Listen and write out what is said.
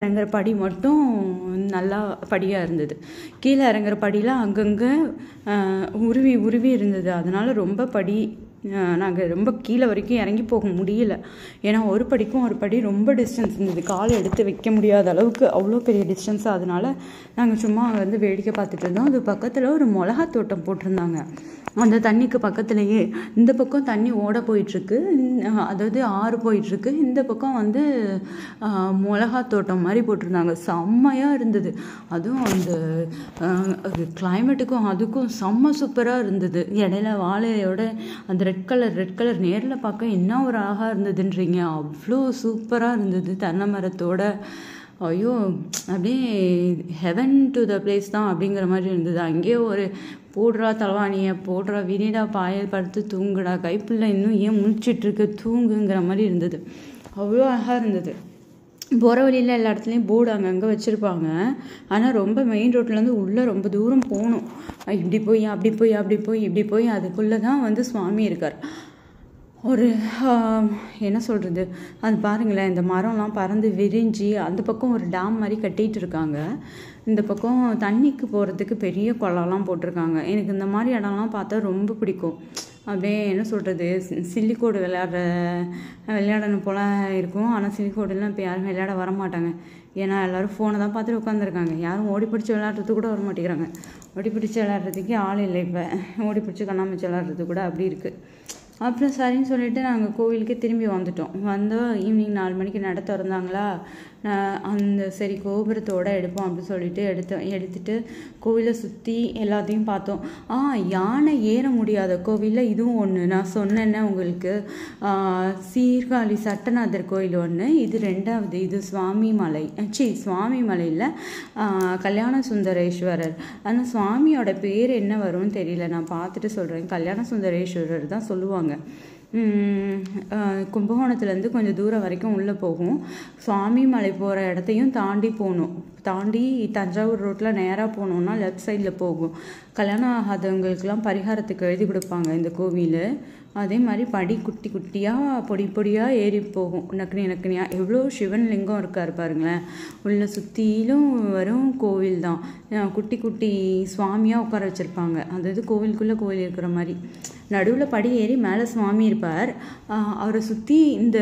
இறங்குற படி மட்டும் நல்லா படியாக இருந்தது. கீழே இறங்குற படியெலாம் அங்கங்கே உருவி உருவி இருந்தது. அதனால் ரொம்ப படி நாங்கள் ரொம்ப கீழே வரைக்கும் இறங்கி போக முடியல. ஏன்னா ஒரு படிக்கும் ஒரு படி ரொம்ப டிஸ்டன்ஸ் இருந்தது. காலை எடுத்து வைக்க முடியாத அளவுக்கு அவ்வளோ பெரிய டிஸ்டன்ஸ். அதனால் நாங்கள் சும்மா வந்து வேடிக்கை பார்த்துட்டு இருந்தோம். அது பக்கத்தில் ஒரு மிளகா தோட்டம் போட்டிருந்தாங்க. அந்த தண்ணிக்கு பக்கத்துலேயே இந்த பக்கம் தண்ணி ஓட போயிட்டுருக்கு, அதாவது ஆறு போயிட்டுருக்கு. இந்த பக்கம் வந்து மிளகா தோட்டம் மாதிரி போட்டிருந்தாங்க. செம்மையாக இருந்தது. அதுவும் அந்த கிளைமேட்டுக்கும் அதுக்கும் செம்ம சூப்பராக இருந்தது. இடையில வாழையோட அந்த ரெட் கலர் நேரில் பார்க்க என்ன ஒரு அழகாக இருந்ததுன்றீங்க. அவ்வளோ சூப்பராக இருந்தது. தென்னை மரத்தோட ஐயோ அப்படியே ஹெவன் டு த பிளேஸ் தான் அப்படிங்கிற மாதிரி இருந்தது. அங்கேயே ஒரு போடுறா தலவாணியை போடுறா விரிடா பாயல் படுத்து தூங்குடா கைப்பிள்ளை இன்னும் ஏன் முழிச்சிட்ருக்கு தூங்குங்கிற மாதிரி இருந்தது. அவ்வளோ அழகாக இருந்தது. போகிற வழியில் எல்லா இடத்துலையும் போர்டு அங்கங்கே வச்சுருப்பாங்க. ஆனால் ரொம்ப மெயின் ரோட்லேருந்து உள்ளே ரொம்ப தூரம் போகணும். இப்படி போய் அப்படி போய் அப்படி போய் இப்படி போய் அதுக்குள்ளே தான் வந்து சுவாமி இருக்கார். ஒரு என்ன சொல்கிறது, அது பாருங்களேன், இந்த மரம்லாம் பறந்து விரிஞ்சு அந்த பக்கம் ஒரு டேம் மாதிரி கட்டிகிட்டு இருக்காங்க. இந்த பக்கம் தண்ணிக்கு போகிறதுக்கு பெரிய குளம்லாம் போட்டிருக்காங்க. எனக்கு இந்த மாதிரி இடம்லாம் பார்த்தா ரொம்ப பிடிக்கும். அப்படியே என்ன சொல்கிறது, சில்லிக்கோடு விளையாடணும் போல் இருக்கும். ஆனால் சில்லிக்கோடுலாம் இப்போ யாரும் விளையாட வரமாட்டாங்க. ஏன்னா எல்லோரும் ஃபோனை தான் பார்த்துட்டு உட்காந்துருக்காங்க. யாரும் ஓடி பிடிச்சி விளையாடுறது கூட வர மாட்டேங்கிறாங்க. ஓடி பிடிச்சி விளையாடுறதுக்கே ஆள் இல்லை. இப்போ ஓடி பிடிச்சி கண்ணாமூச்சி விளையாடுறது கூட அப்படி இருக்குது. அப்புறம் சரின்னு சொல்லிட்டு நாங்கள் கோவிலுக்கு திரும்பி வந்துட்டோம். வந்தோம் ஈவினிங் 4 மணிக்கு நட திறந்தாங்களா. அந்த சரி கோபுரத்தோடு எடுப்போம் அப்படின்னு சொல்லிட்டு எடுத்துட்டு கோவிலை சுற்றி எல்லாத்தையும் பார்த்தோம். யானை ஏற முடியாத கோவிலில் இதுவும் ஒன்று. நான் சொன்னேன்னே உங்களுக்கு, சீர்காழி சட்டநாதர் கோயில் ஒன்று, இது 2வது. இது சுவாமி மலையில் கல்யாண சுந்தரேஸ்வரர். ஆனால் சுவாமியோட பேர் என்ன வரும்னு தெரியல, நான் பார்த்துட்டு சொல்கிறேன். கல்யாண சுந்தரேஸ்வரர் தான் சொல்லுவாங்க. கும்பகோணத்துலேருந்து கொஞ்சம் தூரம் வரைக்கும் உள்ளே போகும். சுவாமி மலை போகிற இடத்தையும் தாண்டி போகணும். தாண்டி தஞ்சாவூர் ரோட்டில் நேராக போனோம்னா லெஃப்ட் சைடில் போகும். கல்யாணம் ஆகாதவங்களுக்கெல்லாம் பரிகாரத்துக்கு எழுதி கொடுப்பாங்க இந்த கோவில். அதே மாதிரி படி குட்டி குட்டியாக பொடி பொடியாக ஏறி போகும். நக்குனியாக எவ்வளோ சிவன் லிங்கம் இருக்கார் பாருங்களேன். உள்ள சுற்றிலும் வரும் கோவில் தான். குட்டி குட்டி சுவாமியாக உட்கார வச்சுருப்பாங்க. அதாவது கோவிலுக்குள்ளே கோவில் இருக்கிற மாதிரி. நடுவில் படி ஏறி மேலே சுவாமி இருப்பார். அவரை சுற்றி இந்த